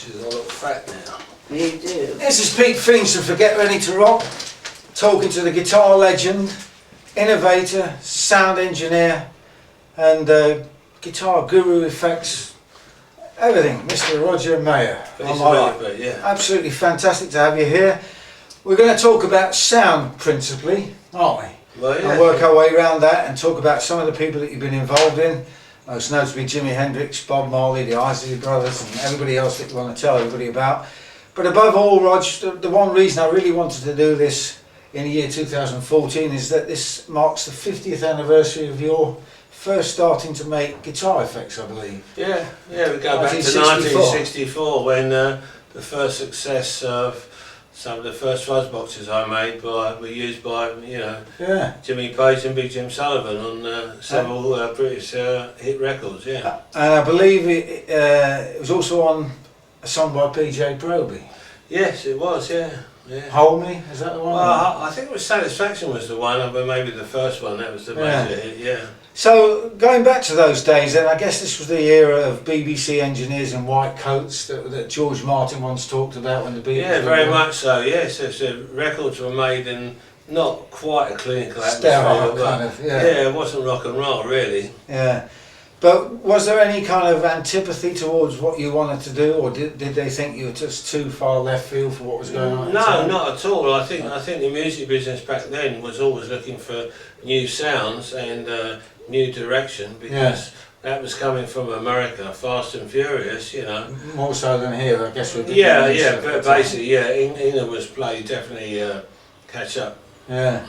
Because I look fat now. You do. This is Pete Feenstra for Get Ready to Rock, talking to the guitar legend, innovator, sound engineer and guitar guru effects, everything, Mr. Roger Mayer. Yeah. Absolutely fantastic to have you here. We're going to talk about sound principally, aren't we? Well, yeah. And work our way around that and talk about some of the people that you've been involved in. Most notably Jimi Hendrix, Bob Marley, the Isley Brothers and everybody else that you want to tell everybody about. But above all, Rog, the one reason I really wanted to do this in the year 2014 is that this marks the 50th anniversary of your first starting to make guitar effects, I believe. Yeah, we go back to 1964 when the first success of some of the first fuzz boxes I made were used by, Jimmy Page and Big Jim Sullivan on several British hit records, yeah. And I believe it was also on a song by PJ Proby. Yes, it was, yeah. Hold Me, is that the one? Well, I think it was Satisfaction was the one, but maybe the first one, that was the major hit, yeah. So, going back to those days then, I guess this was the era of BBC engineers in white coats that George Martin once talked about when the Beatles. Yeah, very much so, yes. The records were made in not quite a clinical atmosphere. Sterile kind of, yeah, it wasn't rock and roll, really. Yeah. But was there any kind of antipathy towards what you wanted to do, or did they think you were just too far left field for what was going on? No, not at all. I think the music business back then was always looking for new sounds and new direction, because that was coming from America, fast and furious, More so than here, I guess. But basically, England was played definitely catch up. Yeah.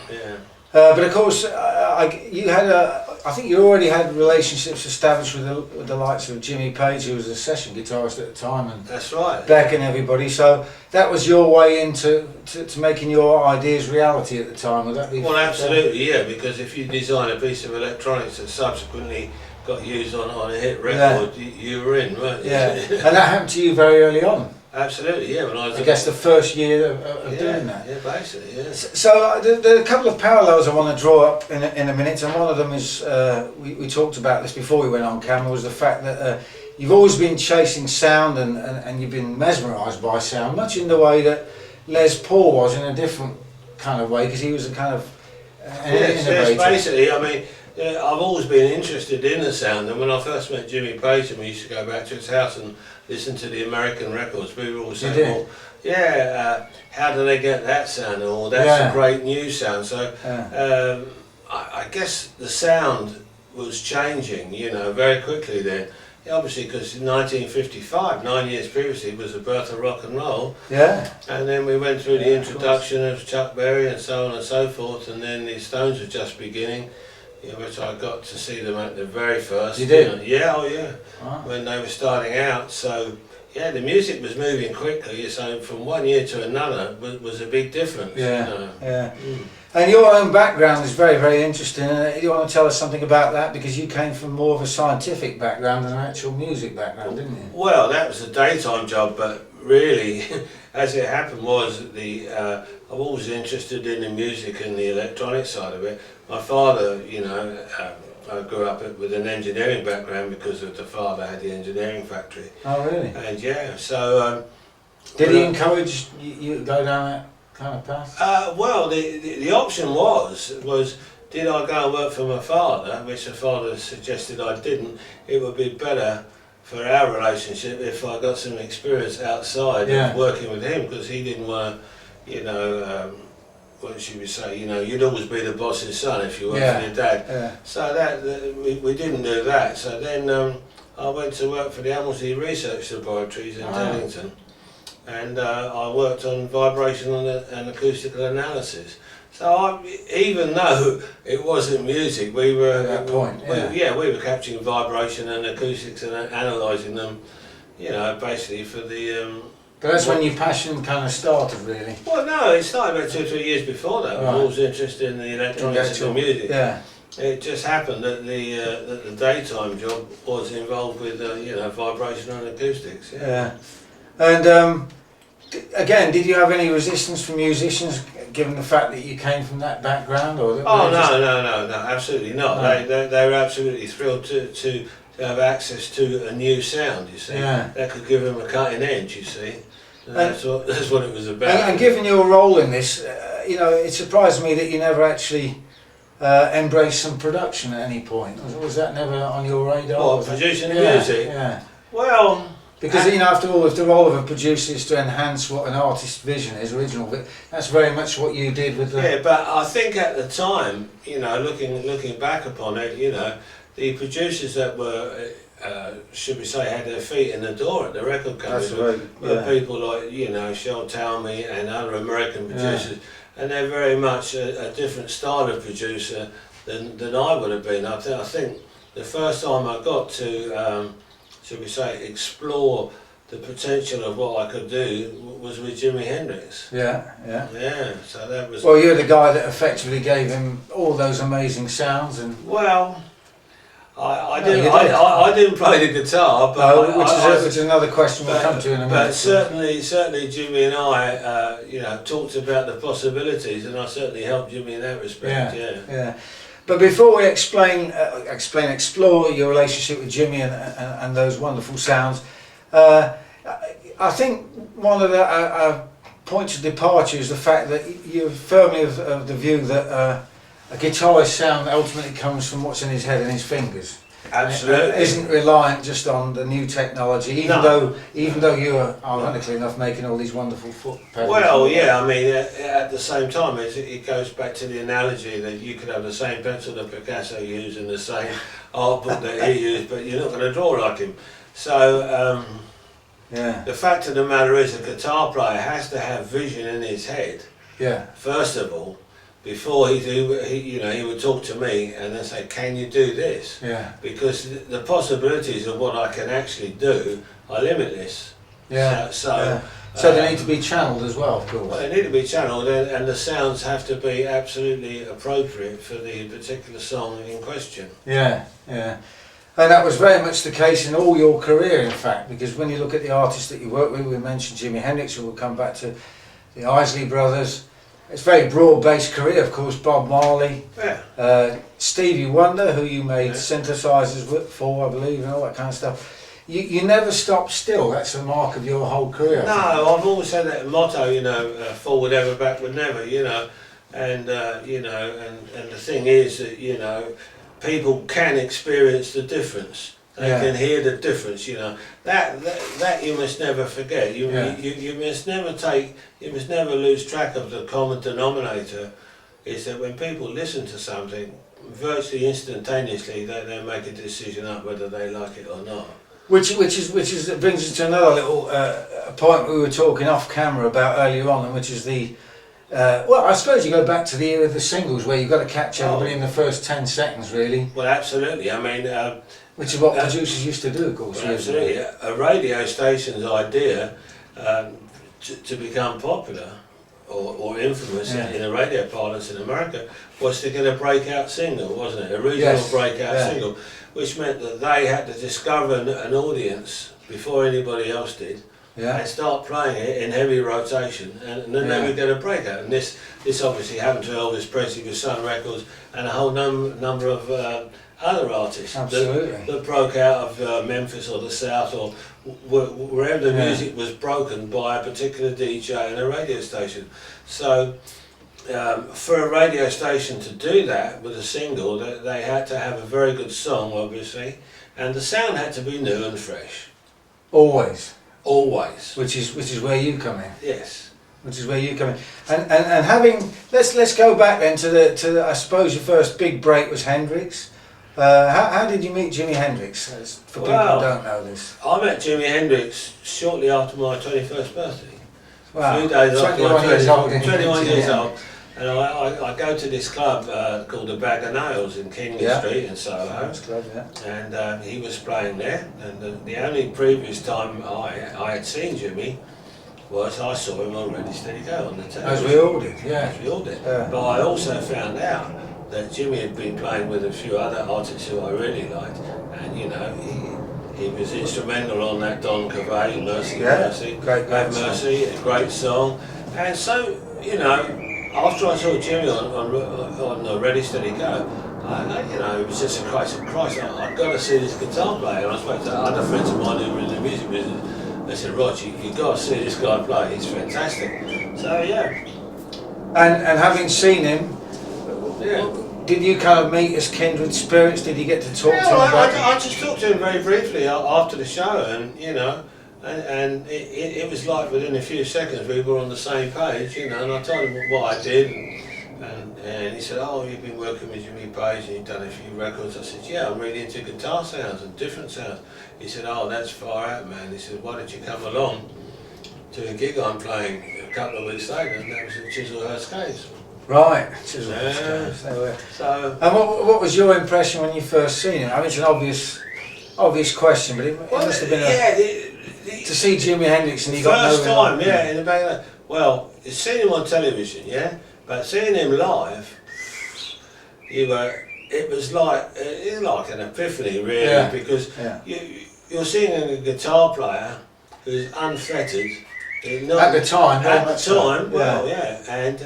But of course, I think you already had relationships established with the likes of Jimmy Page, who was a session guitarist at the time, and that's right. Beck and everybody. So that was your way into to making your ideas reality at the time. Would that be? Well, absolutely, yeah. Because if you design a piece of electronics that subsequently got used on a hit record, you were in, weren't you? Yeah, and that happened to you very early on. Absolutely, yeah. When I guess the first year of doing that. Yeah, basically, yeah. So there are a couple of parallels I want to draw up in a minute, and one of them is, we talked about this before we went on camera, was the fact that you've always been chasing sound and you've been mesmerised by sound, much in the way that Les Paul was, in a different kind of way, because he was a kind of yes, basically, I mean, I've always been interested in the sound, and when I first met Jimmy Page and we used to go back to his house and listen to the American records, we were all saying, well, how do they get that sound? Or that's a great new sound. So I guess the sound was changing, very quickly then. Obviously, because in 1955, 9 years previously, was the birth of rock and roll. Yeah. And then we went through the introduction of Chuck Berry and so on and so forth, and then the Stones were just beginning. Which I got to see them at the very first. You did? Yeah, when they were starting out. So, the music was moving quickly, so from one year to another was a big difference. And your own background is very, very interesting. You want to tell us something about that, because you came from more of a scientific background than an actual music background, didn't you? Well, that was a daytime job, but really, as it happened was that I'm always interested in the music and the electronic side of it. My father, I grew up with an engineering background because of the father had the engineering factory. Oh, really? And so... did he encourage you to go down that kind of path? Well, the option was did I go and work for my father, which the father suggested I didn't. It would be better for our relationship if I got some experience outside of working with him, because he didn't want to, what should we say, you'd always be the boss's son if you worked for your dad. Yeah. So we didn't do that. So then I went to work for the Amelsley Research Laboratories in Teddington, and I worked on vibrational and acoustical analysis. So even though it wasn't music, we were at that point. We were capturing vibration and acoustics and analysing them, basically for the. But that's when your passion kind of started, really. Well, no, it started about 2 or 3 years before that. I was always interested in the electronics and the music. Yeah. It just happened that the daytime job was involved with vibration and acoustics. Yeah. And again, did you have any resistance from musicians, given the fact that you came from that background? Or no, absolutely not. No. They were absolutely thrilled to to have access to a new sound, you see. Yeah. That could give him a cutting edge, you see. And that's what it was about. And given your role in this, you know, it surprised me that you never actually embraced some production at any point. Was that never on your radar? What, producing the music? Yeah. Well, because, you know, after all, if the role of a producer is to enhance what an artist's vision is, original, but that's very much what you did with the... Yeah, but I think at the time, you know, looking back upon it, you know, the producers that were, should we say, had their feet in the door at the record company were people like, you know, Shel Talmy and other American producers, and they're very much a different style of producer than I would have been. I think the first time I got to, should we say, explore the potential of what I could do was with Jimi Hendrix. Yeah. So that was... Well, you're the guy that effectively gave him all those amazing sounds and... Well, I didn't play the guitar, but which is another question we'll come to in a minute. But certainly Jimmy and I, you know, talked about the possibilities, and I certainly helped Jimmy in that respect. Yeah. But before we explore your relationship with Jimmy and those wonderful sounds, I think one of the points of departure is the fact that you're firmly of the view that a guitarist's sound ultimately comes from what's in his head and his fingers. Absolutely. It isn't reliant just on the new technology, even though you're, ironically enough, making all these wonderful foot pedals. Well, yeah, I mean, at the same time, it goes back to the analogy that you could have the same pencil that Picasso used and the same art book that he used, but you're not going to draw like him. So, the fact of the matter is, a guitar player has to have vision in his head. Yeah. First of all, before he would talk to me and then say, "Can you do this?" Yeah. Because the possibilities of what I can actually do are limitless. Yeah. So they need to be channeled as well, of course. Well, they need to be channeled, and the sounds have to be absolutely appropriate for the particular song in question. Yeah. And that was very much the case in all your career, in fact, because when you look at the artists that you work with, we mentioned Jimi Hendrix, and we'll come back to the Isley Brothers. It's a very broad-based career, of course. Bob Marley, Stevie Wonder, who you made synthesizers for, I believe, and all that kind of stuff. You never stop still. That's a mark of your whole career. No, I've always had that motto, you know, forward ever, backward never, you know, and you know, and the thing is that, you know, people can experience the difference. They can hear the difference, you know. That you must never forget. You must never lose track of the common denominator. Is that when people listen to something, virtually instantaneously they make a decision up whether they like it or not. Which brings us to another little point we were talking off camera about earlier on, and which is the well, I suppose you go back to the era of the singles where you've got to catch everybody in the first 10 seconds, really. Well, absolutely. I mean, which is what producers used to do, of course. Well, absolutely. A radio station's idea to become popular or infamous in a radio parlance in America was to get a breakout single, wasn't it? A regional breakout single, which meant that they had to discover an audience before anybody else did. And start playing it in heavy rotation, and then they would get a breakout. And this obviously happened to Elvis Presley with Sun Records and a whole number of other artists that broke out of Memphis or the South or wherever the music was broken by a particular DJ and a radio station. So for a radio station to do that with a single, they had to have a very good song, obviously, and the sound had to be new and fresh. Always. Which is where you come in. Yes. Which is where you come in. And having let's go back then to the I suppose your first big break was Hendrix. How did you meet Jimi Hendrix? For people who don't know this. I met Jimi Hendrix shortly after my 21st birthday. Wow. A few days after my 21 years old. And I go to this club called the Bag of Nails in King Street in Soho. Club, and he was playing there. And the only previous time I had seen Jimmy was I saw him on Ready Steady Go on the television. As we all did, As we all did. But I also found out that Jimmy had been playing with a few other artists who I really liked. And you know, he was instrumental on that Don Cavay, Mercy, Mercy. Great Mercy, a great song. And so, you know, after I saw Jimmy on Ready Steady Go, you know, it was just a case of Christ, I've got to see this guitar player. And I spoke to other friends of mine who were in the music business. They said, Rog, you've got to see this guy play, he's fantastic. So yeah. And having seen him, Yeah. did you kind of meet as kindred spirits? Did you get to talk to him about it? I just talked to him very briefly after the show, and you know, and it was like within a few seconds we were on the same page, you know, and I told him what I did, and he said, oh, you've been working with Jimmy Page and you've done a few records. I said, yeah, I'm really into guitar sounds and different sounds. He said, oh, that's far out, man. He said, why don't you come along to a gig I'm playing a couple of weeks later, and that was at Chislehurst Caves. Right. Yeah. So, and what was your impression when you first seen him? I mean, it's an obvious question, but it must have been to see Jimi Hendrix and you got first time, yeah, in the back. Well, seeing him on television, yeah, but seeing him live, it was like an epiphany, really, because you're seeing a guitar player who's unfettered. At the time, well, yeah, and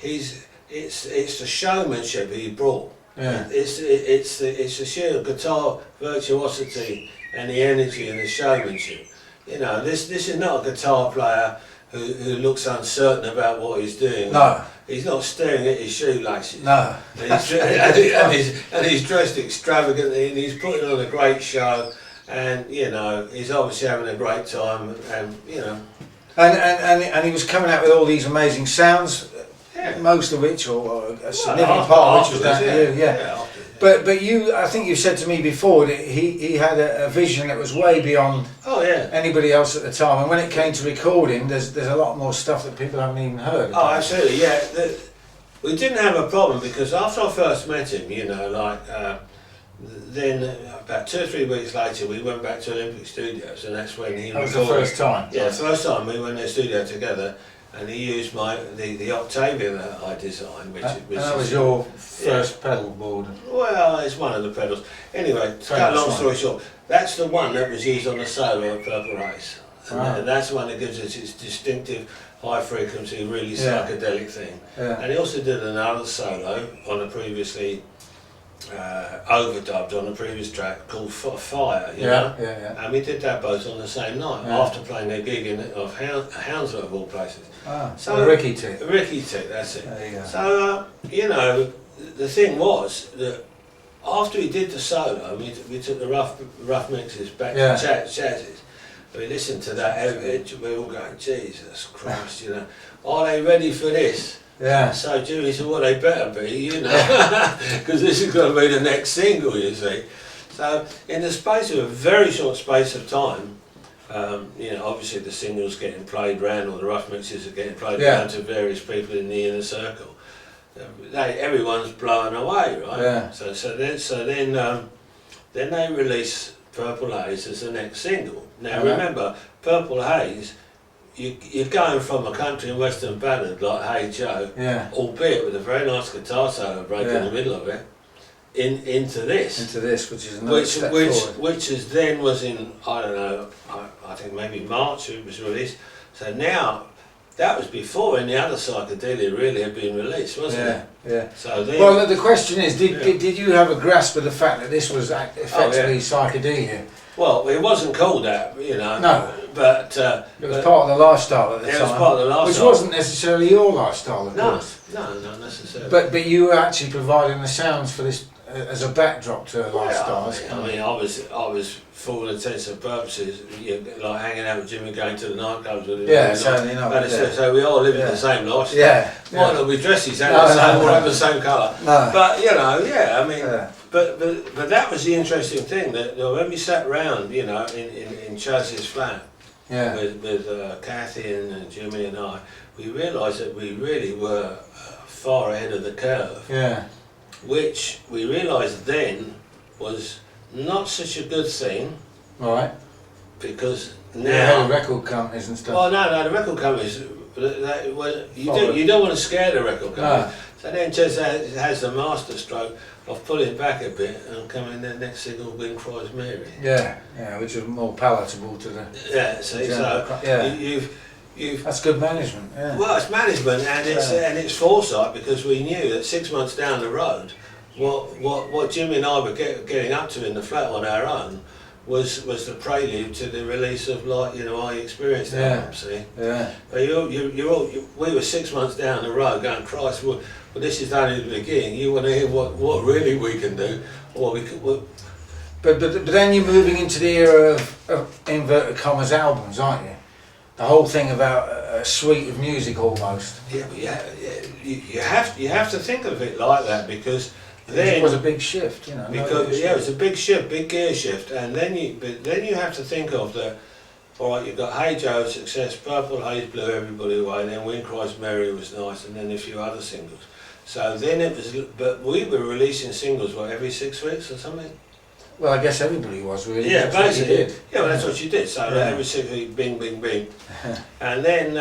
it's the showmanship he brought. Yeah. It's the sheer guitar virtuosity and the energy and the showmanship. You know, this is not a guitar player who looks uncertain about what he's doing. No. He's not staring at his shoelaces. No. And he's dressed extravagantly and he's putting on a great show, and you know, he's obviously having a great time, and you know. And he was coming out with all these amazing sounds, most of which, or a significant part of which was down to you, But you, I think you said to me before that he had a vision that was way beyond anybody else at the time. And when it came to recording, there's a lot more stuff that people haven't even heard about. Oh, absolutely, yeah. We didn't have a problem because after I first met him, you know, like then about 2 or 3 weeks later we went back to Olympic Studios, and that's when he That was the first time? Yeah, the first time we went in the studio together, and he used the Octavian that I designed, which and that was your first pedal board? Well, it's one of the pedals. Anyway, to cut a long story short, that's the one that was used on the solo at Purple Race. And that's the one that gives us its distinctive high frequency, really psychedelic thing. Yeah. And he also did another solo on a previously overdubbed on a previous track called Fire, you know? And we did that both on the same night after playing a gig of Hounslow of all places. So Ricky Tick. Ricky Tick, that's it. There you go. So you know, the thing was that after we did the solo, we took the rough mixes back to Chaz's. We listened to that, we were all going, Jesus Christ, you know, are they ready for this? Yeah. So Jimmy said, well, they better be, you know, because this is going to be the next single, you see. So in the space of a very short space of time, you know, obviously the singles getting played round, or the rough mixes are getting played round to various people in the inner circle. Everyone's blown away, right? Yeah. So then they release Purple Haze as the next single. Now remember, Purple Haze, you're going from a country and western ballad like Hey Joe, albeit with a very nice guitar solo break in the middle of it, into this, which is another step forward. Which is then was in, I don't know, I think maybe March it was released. So now that was before any other psychedelia really had been released, wasn't it? Yeah. So then, well, the question is, did you have a grasp of the fact that this was effectively psychedelia? Well, it wasn't called that, you know. No. But it was part of the lifestyle at the time. It was part of the lifestyle. Which wasn't necessarily your lifestyle, of course. No, not necessarily. But you were actually providing the sounds for this as a backdrop to a lifestyle. I mean, I was for all intents and purposes, you know, like hanging out with Jimmy, going to the nightclubs with him. Yeah, certainly not. So we all live in the same lifestyle. Yeah. Might not be dressed exactly the same, or have the same colour. No. But you know, I mean, but that was the interesting thing, that when we sat round, you know, in Chaz's flat, with Kathy and Jimmy and I, we realised that we really were far ahead of the curve. Yeah. Which we realised then was not such a good thing. Right. Because now the record companies and stuff. Oh no, the record companies. You don't want to scare the record companies. No. So then Chaz has the master stroke of pulling back a bit and coming the next single, Wind Cries Mary. Yeah, which is more palatable to the. That's good management. Yeah. Well, it's management and it's foresight, because we knew that 6 months down the road what Jimmy and I were getting up to in the flat on our own was the prelude to the release of, like, you know, I Experienced album, see? Yeah. But we were 6 months down the road going, Christ, well this is only the beginning. You want to hear what really we can do, or we could. But then you're moving into the era of inverted commas albums, aren't you? The whole thing about a suite of music almost. Yeah, but you have to think of it like that, because then it was a big shift, you know. Because it was a big shift, big gear shift, and then you have to think of the. All right, you've got Hey Joe, Success, Purple Haze blew everybody away, and then When Cries Mary was nice, and then a few other singles. So then it was, but we were releasing singles every 6 weeks or something. Well, I guess everybody was really. Yeah, that's what you basically. did. Yeah, well, that's what you did. So every 6 weeks, bing, bing, bing, and then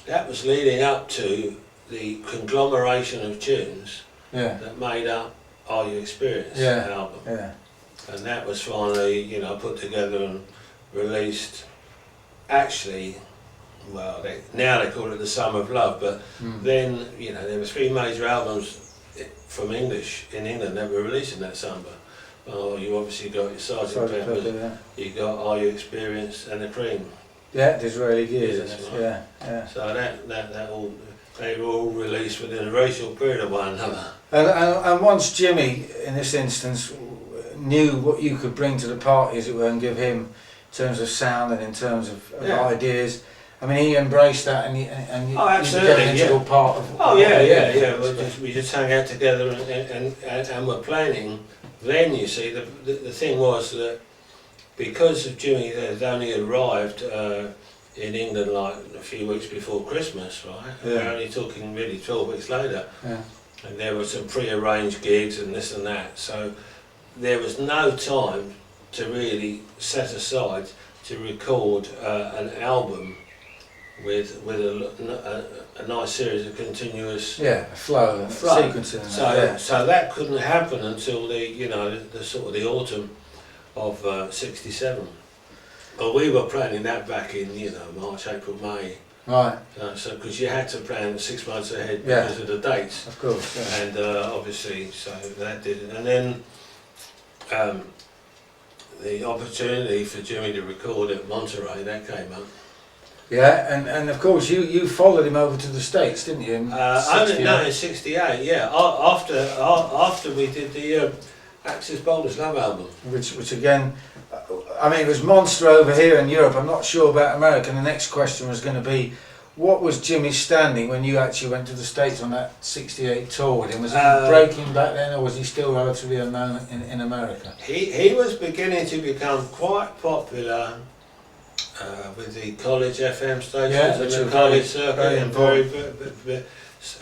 that was leading up to the conglomeration of tunes that made up Are You Experienced album. Yeah. And that was finally, you know, put together and released. Actually, well, now they call it the Summer of Love, but then, you know, there were 3 major albums from English in England that were released in that summer. Oh, you obviously got your Sgt. Pepper, you got Are You Experienced, and the Cream. Yeah, the Israeli Gears. Right. Yeah. So they were all released within a very short period of one another. And once Jimmy, in this instance, knew what you could bring to the party, as it were, and give him in terms of sound and in terms of ideas, I mean, he embraced that, and you absolutely, became an integral part of. We just hung out together and were planning. Then you see, the thing was that because of Jimmy had only arrived in England like a few weeks before Christmas, right? Yeah. We're only talking really 12 weeks later. Yeah. And there were some pre-arranged gigs and this and that. So there was no time to really set aside to record an album with a nice series of continuous flow sequencing. So that couldn't happen until the sort of the autumn of '67. Well, we were planning that back in March, April, May. Right. So because you had to plan 6 months ahead because of the dates. Of course. Yeah. And obviously, so that did it. And then the opportunity for Jimmy to record at Monterey, that came up. Yeah, and of course you followed him over to the States, didn't you? In '68. Yeah, after we did the Axis Boulders Love album, which again, I mean, it was monster over here in Europe. I'm not sure about America. And the next question was going to be, what was Jimmy's standing when you actually went to the States on that '68 tour with him? Was he breaking back then, or was he still relatively unknown in America? He was beginning to become quite popular. With the college FM stations and the college circuit, and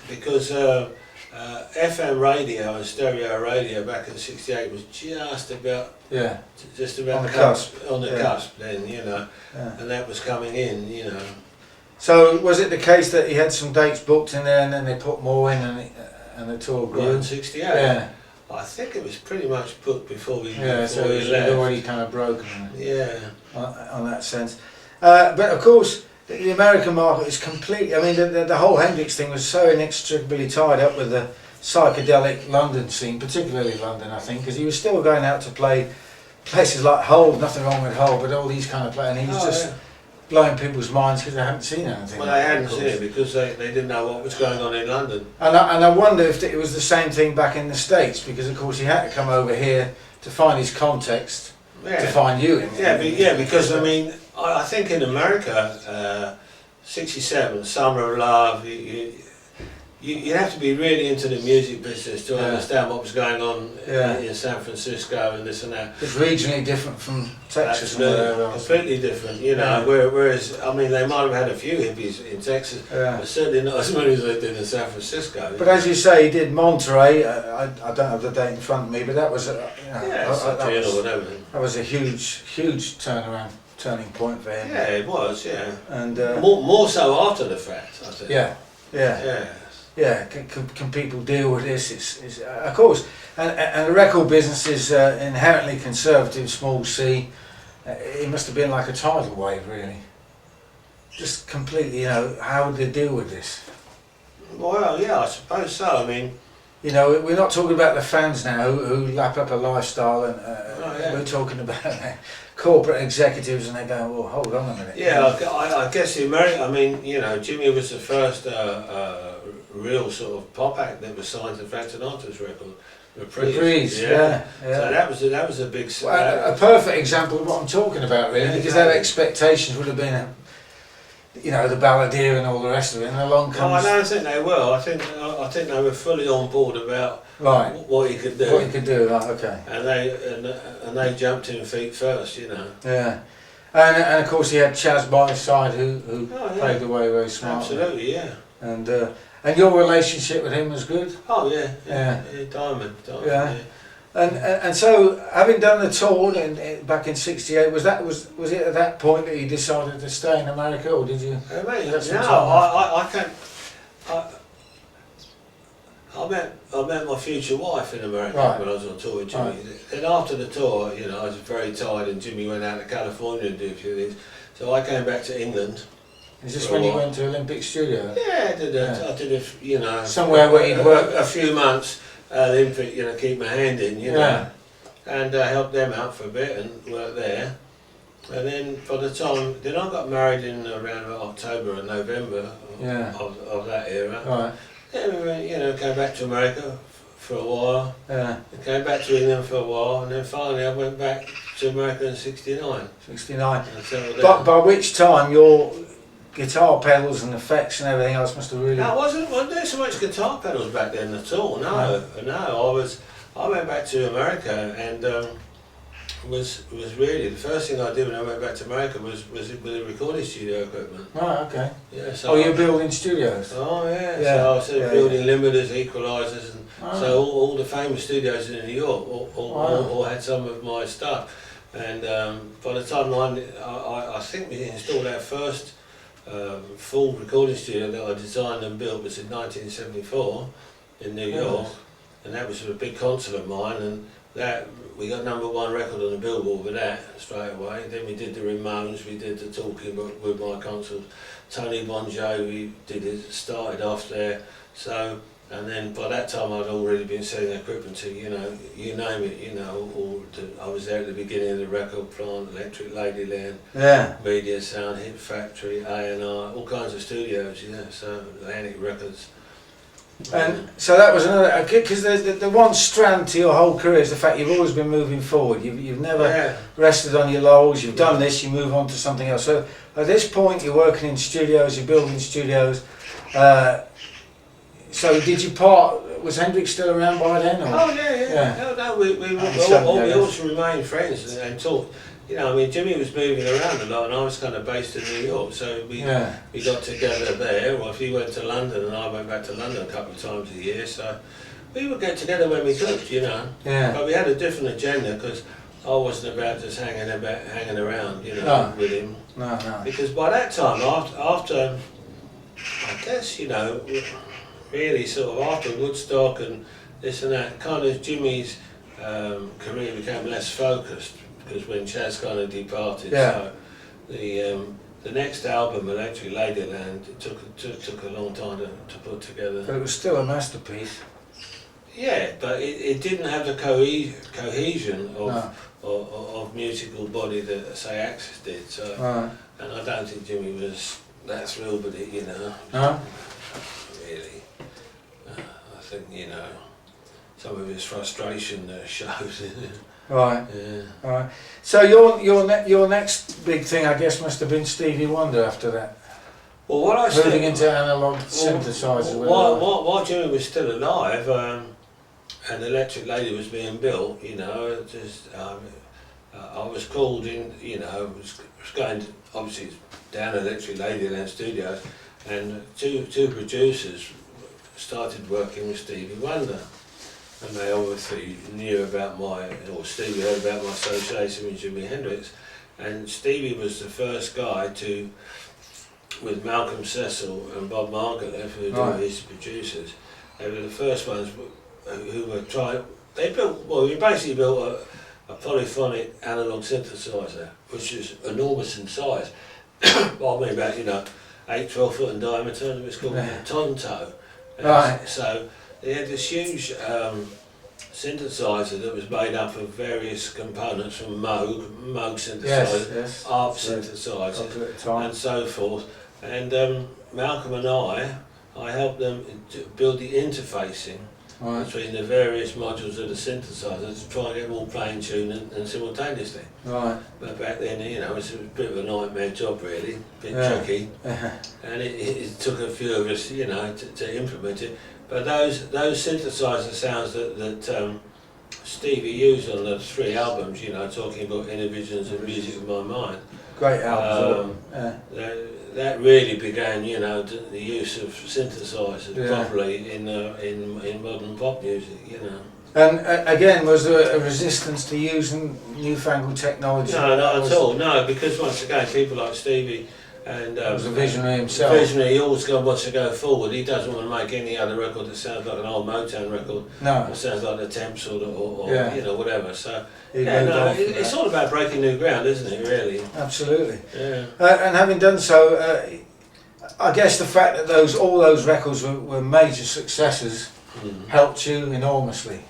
because FM radio and stereo radio back in '68 was just about on the cusp then, and that was coming in, So was it the case that he had some dates booked in there, and then they put more in, and the tour grew? In '68. Yeah. I think it was pretty much booked before we left. So it was already kind of broken. On that sense. But of course, the American market is completely. I mean, the whole Hendrix thing was so inextricably tied up with the psychedelic London scene, particularly London, I think, because he was still going out to play places like Hull. Nothing wrong with Hull, but all these kind of places, and he was just blowing people's minds because they hadn't seen anything. Well, they hadn't seen it because they didn't know what was going on in London. And I wonder if it was the same thing back in the States, because of course he had to come over here to find his context, to find you. Because I mean, I think in America, '67, Summer of Love, you'd have to be really into the music business to understand what was going on in San Francisco and this and that. It's regionally different from Texas. Completely different, whereas, I mean, they might have had a few hippies in Texas, but certainly not as many as they did in San Francisco. But as you say, he did Monterey. I don't have the date in front of me, but that was or whatever. That was a huge turning point for him. Yeah, it was, and more so after the fact, I think. Can people deal with this? It's of course, and the record business is inherently conservative, small c. It must have been like a tidal wave, really. Just completely, how would they deal with this? Well, I suppose so. I mean, you know, we're not talking about the fans now who lap up a lifestyle, and we're talking about corporate executives, and they're going, well, hold on a minute. Yeah, I guess the American, I mean, you know, Jimmy was the first real sort of pop act that was signed to Frank Sinatra's record. Reprise, yeah. So that was a big. Well, a perfect example of what I'm talking about, really, because exactly. their expectations would have been, you know, the balladeer and all the rest of it, and along comes. No, I don't think they were. I think they were fully on board about what he could do. What he could do, right? Okay. And they jumped in feet first, you know. Yeah, and of course he had Chaz by his side, who played the way very smartly. Absolutely, yeah. And your relationship with him was good. Oh yeah. Diamond. Yeah. And so, having done the tour back in '68, was it at that point that you decided to stay in America, or did you? I met my future wife in America when I was on tour with Jimmy. Right. And after the tour, you know, I was very tired, and Jimmy went out to California and did a few things. So I came back to England. Is this when you went to Olympic Studio? Yeah, I did a, you know, somewhere where you'd work a few months. Olympic, you know, keep my hand in, you know, and help them out for a bit and work there. And then by the time, then I got married in around about October and November of that era. Right. Then we, you know, came back to America for a while. Yeah. Came back to England for a while, and then finally I went back to America in '69. '69. But by which time your guitar pedals and effects and everything else must have really. No, I wasn't doing so much guitar pedals back then at all. No. I went back to America and was really the first thing I did when I went back to America was with the recording studio equipment. Right. Okay. Yeah. So you're building studios. Oh yeah. So I started building limiters, equalizers, and so all the famous studios in New York all had some of my stuff. And by the time I think we installed our first full recording studio that I designed and built was in 1974 in New York, and that was a big concert of mine, and that we got #1 record on the Billboard with that straight away. Then we did the Ramones, we did the Talking with my concerts, Tony Bon Jovi started off there. So, and then by that time I'd already been selling equipment to, you know, you name it, you know, I was there at the beginning of the record plant, Electric Ladyland, Media Sound, Hit Factory, A&R, all kinds of studios, so Atlantic Records. And so that was another, because the one strand to your whole career is the fact you've always been moving forward. You've never rested on your laurels. You've done this, you move on to something else. So at this point you're working in studios, you're building studios. So did you was Hendrix still around by then? Or? Oh yeah. No, we also remained friends and talked. You know, I mean, Jimmy was moving around a lot, and I was kind of based in New York, so we got together there. Or if he went to London, and I went back to London a couple of times a year, so we would get together when we could, you know. Yeah. But we had a different agenda because I wasn't about just hanging around, you know, with him. No. Because by that time, after I guess, you know, really sort of after Woodstock and this and that, kind of Jimmy's career became less focused. Because when Chaz kind of departed, so the next album, Electric Ladyland, took a long time to put together. But it was still a masterpiece. Yeah, but it didn't have the cohesion of musical body that say Axis did. So, and I don't think Jimmy was that thrilled with it, you know. No. Really, I think, you know, some of his frustration shows. Right. Yeah. Right. So your next big thing, I guess, must have been Stevie Wonder after that. Well, what I moving into analog synthesizers. While Jimmy was still alive, and Electric Lady was being built, you know, I was called in. You know, was going to, obviously down Electric Ladyland Studios, and two producers started working with Stevie Wonder. And they obviously knew about Stevie heard about my association with Jimi Hendrix, and Stevie was the first guy with Malcolm Cecil and Bob Margouleff, who were his producers. They were the first ones who were trying. We basically built a polyphonic analog synthesizer, which is enormous in size. I mean, about 8-12 foot in diameter, and it was called a Tonto. So they had this huge synthesizer that was made up of various components from Moog synthesizers, ARP synthesizers, and so forth. And Malcolm and I helped them to build the interfacing between the various modules of the synthesizer to try and get them all playing tune and simultaneously. Right. But back then, you know, it was a bit of a nightmare job, really, a bit tricky, and it took a few of us, you know, to implement it. But those synthesizer sounds that Stevie used on the 3 albums, you know, talking about Inner Visions and Music of My Mind. Great albums. That really began, you know, the use of synthesizers properly in modern pop music, you know. And again, was there a resistance to using newfangled technology? No, not at all. No, because once again, people like Stevie and was a visionary himself. He always wants to go forward. He doesn't want to make any other record that sounds like an old Motown record. No. Or sounds like the Temps or you know, whatever. So it's all about breaking new ground, isn't it? Really. Absolutely. Yeah. And having done so, I guess the fact that all those records were major successes helped you enormously.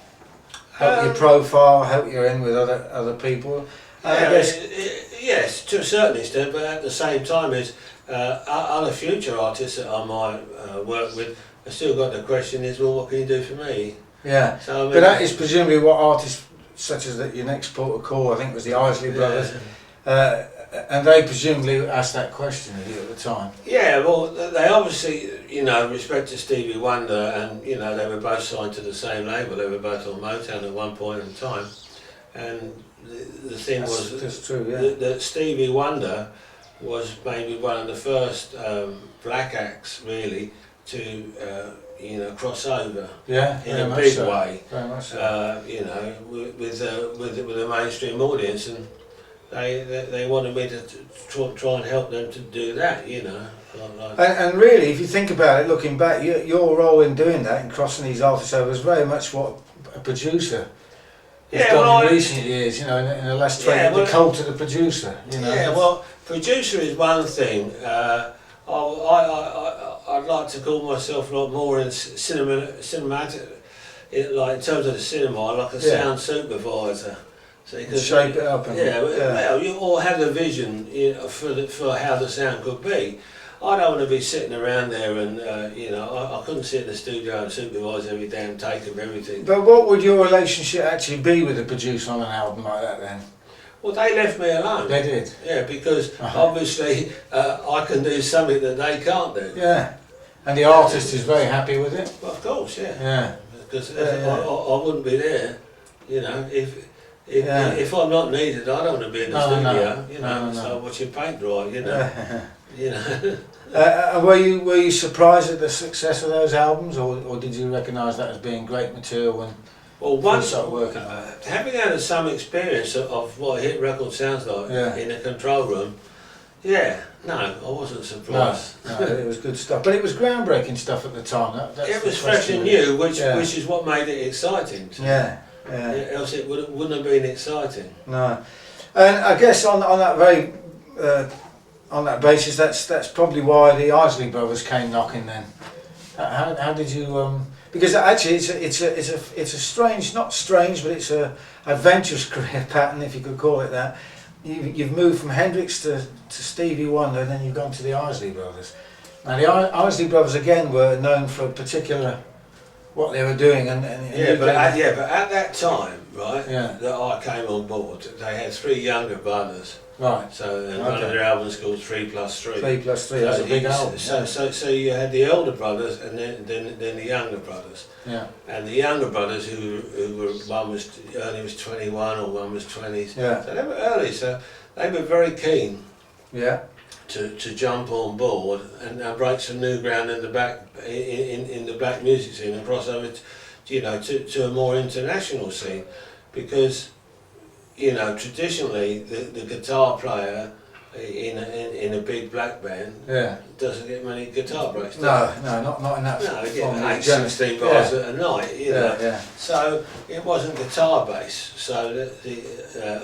Helped your profile, helped you in with other people. I guess. Yes, to a certain extent, but at the same time as other future artists that I might work with, I still got the question is, well, what can you do for me? Yeah, so, I mean, but that is presumably what artists such as your next port of call, I think it was the Isley Brothers, and they presumably asked that question of you at the time. Yeah, well, they obviously, you know, respect to Stevie Wonder, and, you know, they were both signed to the same label, they were both on Motown at one point in time, and the thing that's true, that Stevie Wonder was maybe one of the first black acts really to you know, cross over in a big way. Very much so. You know, with a mainstream audience, and they wanted me to try and help them to do that. You know. And really, if you think about it, looking back, your role in doing that, in crossing these artists over, was very much what a producer. In recent years, you know, in the last 20, the cult of the producer, you know. Yeah, well, producer is one thing. I'd like to call myself a lot more in cinematic, like in terms of the cinema, like a sound supervisor. So you could shape it up. Well, you all have the vision, you know, for how the sound could be. I don't want to be sitting around there and, you know, I couldn't sit in the studio and supervise every damn take of everything. But what would your relationship actually be with a producer on an album like that then? Well, they left me alone. They did? Yeah, because obviously I can do something that they can't do. Yeah. And the artist is very happy with it? Well, of course, yeah. Yeah. Because I wouldn't be there, you know, if I'm not needed, I don't want to be in the studio, you know, so watching paint dry, you know. You know. Were you surprised at the success of those albums, or did you recognise that as being great material when you started working on it? Having had some experience of what a hit record sounds like in a control room, I wasn't surprised. No, it was good stuff, but it was groundbreaking stuff at the time. It was fresh and new, which is what made it exciting. Yeah. Else it wouldn't have been exciting. No, and I guess on that very. On that basis, that's probably why the Isley Brothers came knocking. Then, how did you? Because actually, it's a strange, not strange, but it's a adventurous career pattern, if you could call it that. You've moved from Hendrix to Stevie Wonder, and then you've gone to the Isley Brothers. Now, the Isley Brothers again were known for a particular what they were doing, but at that time, right, that I came on board, they had 3 younger brothers. Right. So one of their albums called 3+3. 3+3. That's a big album. So you had the older brothers and then the younger brothers. Yeah. And the younger brothers who were one was 21 or one was 20s. Yeah. So they were early. So they were very keen. Yeah. To jump on board and break some new ground in the black music scene and cross over, to a more international scene, because. You know, traditionally, the guitar player in a big black band doesn't get many guitar breaks. No, not in that. No, they get 16 bars at a night. You know. Yeah. So it wasn't guitar based. So the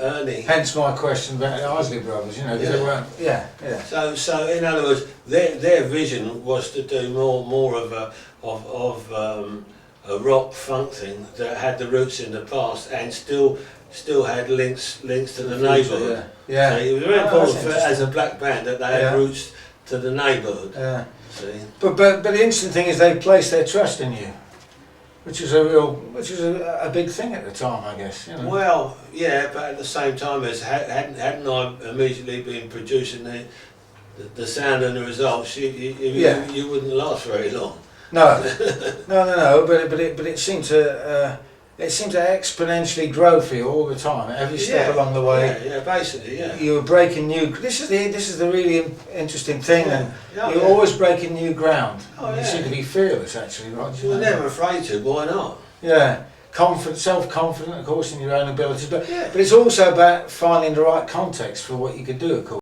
Ernie. Hence my question about the Isley Brothers. You know, because they weren't. Yeah. So in other words, their vision was to do more of a rock funk thing that had the roots in the past and still had links to the neighbourhood. Yeah. So it was very Oh, important that's for, as a black band that they had Yeah. roots to the neighbourhood. Yeah. See? But the interesting thing is they placed their trust in you, which was a big thing at the time, I guess. You know. Well, yeah, but at the same time, as hadn't I immediately been producing the sound and the results, you wouldn't last very long. No. But it seemed to exponentially grow for you all the time. Every step along the way. Yeah, basically, yeah. You were breaking new. This is the really interesting thing, Yeah. and Yeah, you're always breaking new ground. Oh, You yeah. seem to be fearless, actually, Roger. You were never afraid to. Why not? Yeah, self-confident, of course, in your own abilities, but Yeah. it's also about finding the right context for what you could do, of course.